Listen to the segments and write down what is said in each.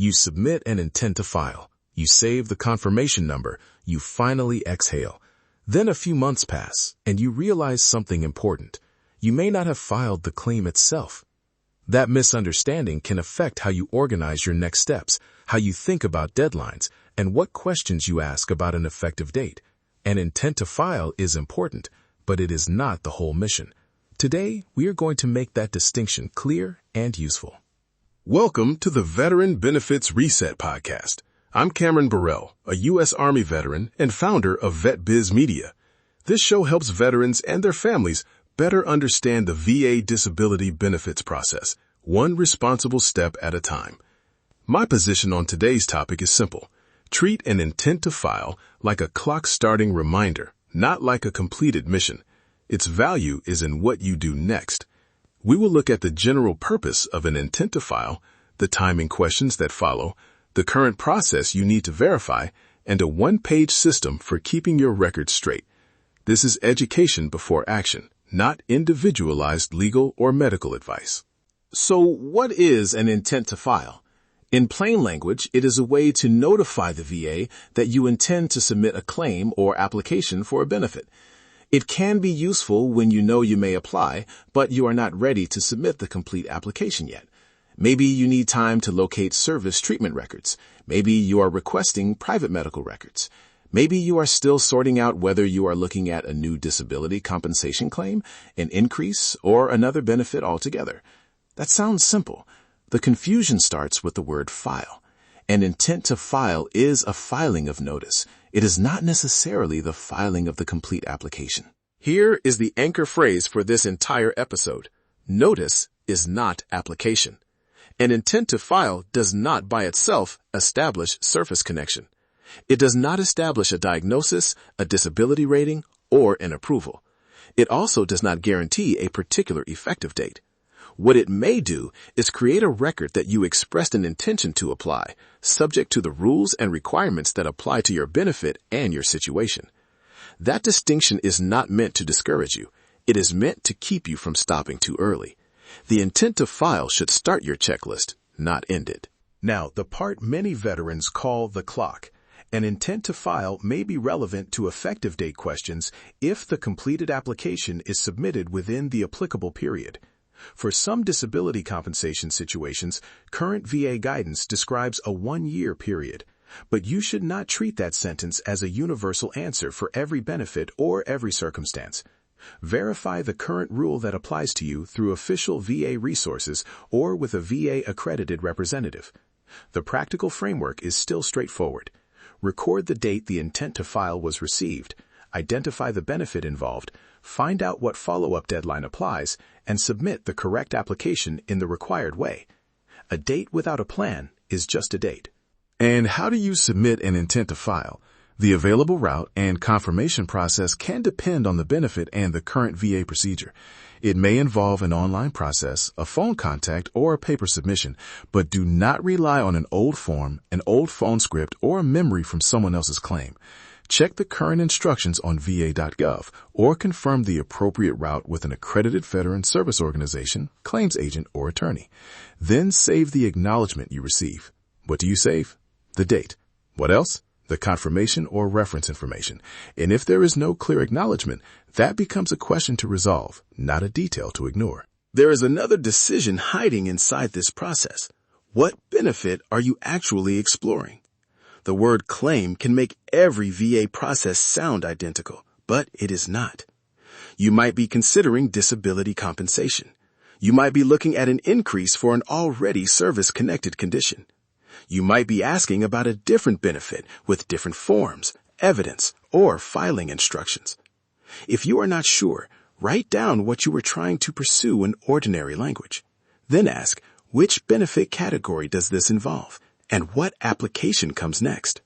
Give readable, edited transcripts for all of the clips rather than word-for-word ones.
You submit an intent to file. You save the confirmation number. You finally exhale. Then a few months pass, and you realize something important. You may not have filed the claim itself. That misunderstanding can affect how you organize your next steps, how you think about deadlines, and what questions you ask about an effective date. An intent to file is important, but it is not the whole mission. Today, we are going to make that distinction clear and useful. Welcome to the Veteran Benefits Reset Podcast. I'm Cameron Burrell, a U.S. Army veteran and founder of VetBiz Media. This show helps veterans and their families better understand the VA disability benefits process, one responsible step at a time. My position on today's topic is simple. Treat an intent to file like a clock-starting reminder, not like a completed mission. Its value is in what you do next. We will look at the general purpose of an intent to file, the timing questions that follow, the current process you need to verify, and a one-page system for keeping your records straight. This is education before action, not individualized legal or medical advice. So what is an intent to file? In plain language, it is a way to notify the VA that you intend to submit a claim or application for a benefit. It can be useful when you know you may apply, but you are not ready to submit the complete application yet. Maybe you need time to locate service treatment records. Maybe you are requesting private medical records. Maybe you are still sorting out whether you are looking at a new disability compensation claim, an increase, or another benefit altogether. That sounds simple. The confusion starts with the word file. An intent to file is a filing of notice. It is not necessarily the filing of the complete application. Here is the anchor phrase for this entire episode. Notice is not application. An intent to file does not by itself establish surface connection. It does not establish a diagnosis, a disability rating, or an approval. It also does not guarantee a particular effective date. What it may do is create a record that you expressed an intention to apply, subject to the rules and requirements that apply to your benefit and your situation. That distinction is not meant to discourage you. It is meant to keep you from stopping too early. The intent to file should start your checklist, not end it. Now, the part many veterans call the clock. An intent to file may be relevant to effective date questions if the completed application is submitted within the applicable period. For some disability compensation situations, current VA guidance describes a 1-year period, but you should not treat that sentence as a universal answer for every benefit or every circumstance. Verify the current rule that applies to you through official VA resources or with a VA accredited representative. The practical framework is still straightforward. Record the date the intent to file was received, identify the benefit involved, find out what follow-up deadline applies, and submit the correct application in the required way. A date without a plan is just a date. And how do you submit an intent to file? The available route and confirmation process can depend on the benefit and the current VA procedure. It may involve an online process, a phone contact, or a paper submission, but do not rely on an old form, an old phone script, or a memory from someone else's claim. Check the current instructions on va.gov or confirm the appropriate route with an accredited veteran service organization, claims agent, or attorney. Then save the acknowledgement you receive. What do you save? The date. What else? The confirmation or reference information. And if there is no clear acknowledgement, that becomes a question to resolve, not a detail to ignore. There is another decision hiding inside this process. What benefit are you actually exploring? The word claim can make every VA process sound identical, but it is not. You might be considering disability compensation. You might be looking at an increase for an already service-connected condition. You might be asking about a different benefit with different forms, evidence, or filing instructions. If you are not sure, write down what you were trying to pursue in ordinary language. Then ask, which benefit category does this involve? And what application comes next?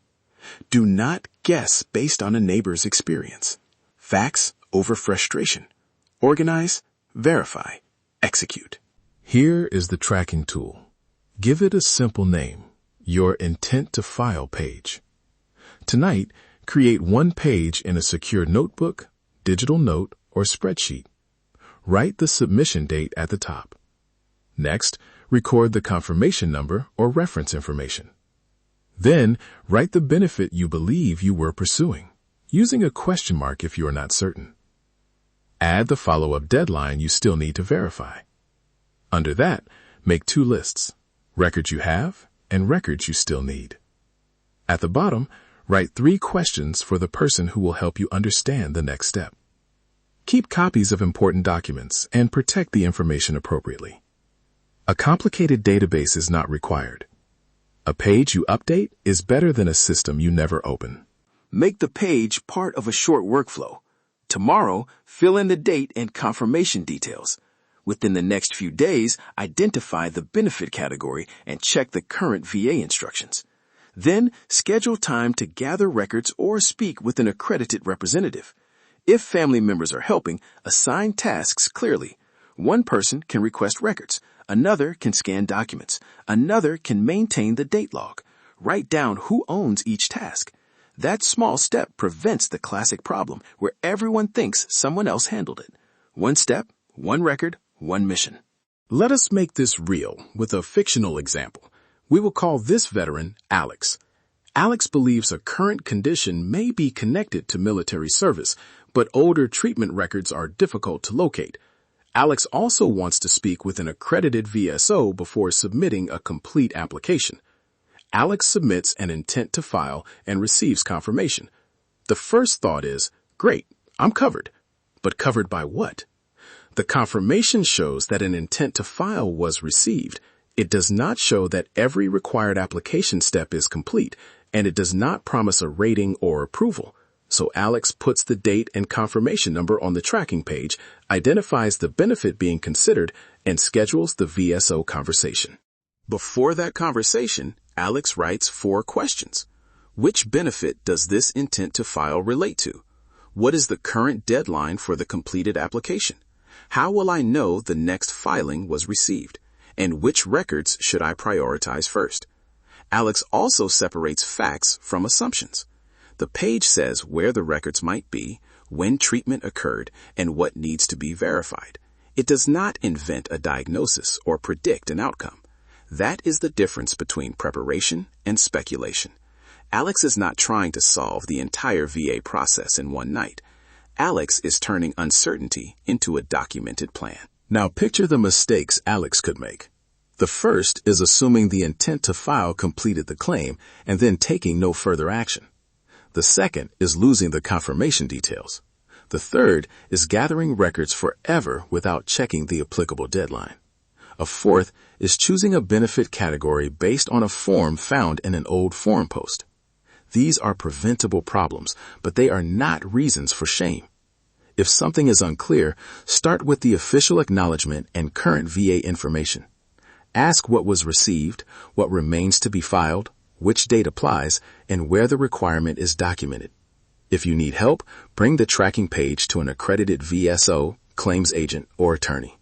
Do not guess based on a neighbor's experience. Facts over frustration. Organize, verify, execute. Here is the tracking tool. Give it a simple name, your intent to file page. Tonight, create one page in a secure notebook, digital note, or spreadsheet. Write the submission date at the top. Next, record the confirmation number or reference information. Then, write the benefit you believe you were pursuing, using a question mark if you are not certain. Add the follow-up deadline you still need to verify. Under that, make 2 lists, records you have and records you still need. At the bottom, write 3 questions for the person who will help you understand the next step. Keep copies of important documents and protect the information appropriately. A complicated database is not required. A page you update is better than a system you never open. Make the page part of a short workflow. Tomorrow, fill in the date and confirmation details. Within the next few days, identify the benefit category and check the current VA instructions. Then, schedule time to gather records or speak with an accredited representative. If family members are helping, assign tasks clearly. One person can request records. Another can scan documents. Another can maintain the date log. Write down who owns each task. That small step prevents the classic problem where everyone thinks someone else handled it. One step, one record, one mission. Let us make this real with a fictional example. We will call this veteran Alex. Alex believes a current condition may be connected to military service, but older treatment records are difficult to locate. Alex also wants to speak with an accredited VSO before submitting a complete application. Alex submits an intent to file and receives confirmation. The first thought is, great, I'm covered. But covered by what? The confirmation shows that an intent to file was received. It does not show that every required application step is complete, and it does not promise a rating or approval. So Alex puts the date and confirmation number on the tracking page, identifies the benefit being considered, and schedules the VSO conversation. Before that conversation, Alex writes 4 questions. Which benefit does this intent to file relate to? What is the current deadline for the completed application? How will I know the next filing was received? And which records should I prioritize first? Alex also separates facts from assumptions. The page says where the records might be, when treatment occurred, and what needs to be verified. It does not invent a diagnosis or predict an outcome. That is the difference between preparation and speculation. Alex is not trying to solve the entire VA process in one night. Alex is turning uncertainty into a documented plan. Now picture the mistakes Alex could make. The first is assuming the intent to file completed the claim and then taking no further action. The second is losing the confirmation details. The third is gathering records forever without checking the applicable deadline. A fourth is choosing a benefit category based on a form found in an old forum post. These are preventable problems, but they are not reasons for shame. If something is unclear, start with the official acknowledgement and current VA information. Ask what was received, what remains to be filed, which date applies, and where the requirement is documented. If you need help, bring the tracking page to an accredited VSO, claims agent, or attorney.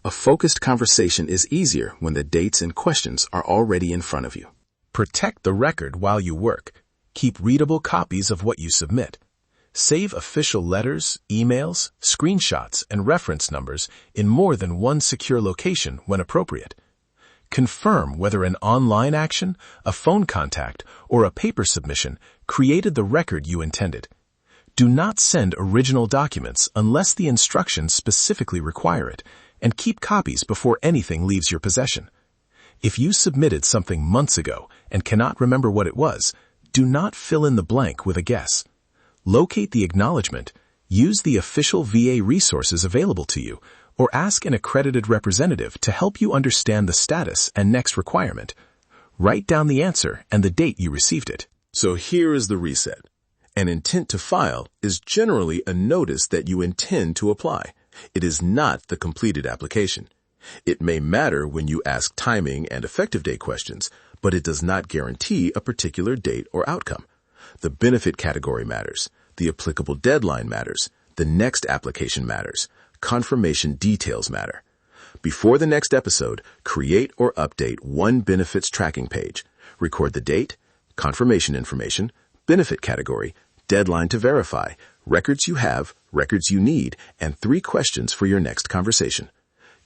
A focused conversation is easier when the dates and questions are already in front of you. Protect the record while you work. Keep readable copies of what you submit. Save official letters, emails, screenshots, and reference numbers in more than one secure location when appropriate. Confirm whether an online action, a phone contact, or a paper submission created the record you intended. Do not send original documents unless the instructions specifically require it, and keep copies before anything leaves your possession. If you submitted something months ago and cannot remember what it was, do not fill in the blank with a guess. Locate the acknowledgement, use the official VA resources available to you, or ask an accredited representative to help you understand the status and next requirement. Write down the answer and the date you received it. So here is the reset. An intent to file is generally a notice that you intend to apply. It is not the completed application. It may matter when you ask timing and effective date questions, but it does not guarantee a particular date or outcome. The benefit category matters. The applicable deadline matters. The next application matters. Confirmation details matter. Before the next episode, create or update one benefits tracking page. Record the date, confirmation information, benefit category, deadline to verify, records you have, records you need, and 3 questions for your next conversation.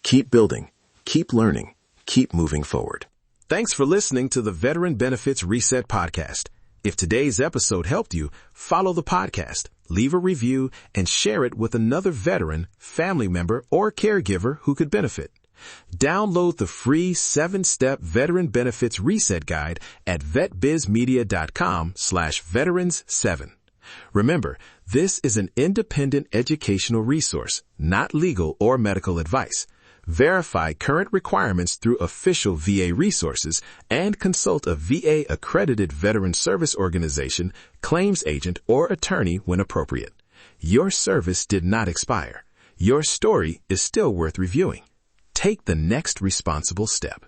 Keep building, keep learning, keep moving forward. Thanks for listening to the Veteran Benefits Reset podcast. If today's episode helped you, follow the podcast, leave a review, and share it with another veteran, family member, or caregiver who could benefit. Download the free 7-step Veteran Benefits Reset Guide at vetbizmedia.com/veterans7. Remember, this is an independent educational resource, not legal or medical advice. Verify current requirements through official VA resources and consult a VA accredited veteran service organization, claims agent, or attorney when appropriate. Your service did not expire. Your story is still worth reviewing. Take the next responsible step.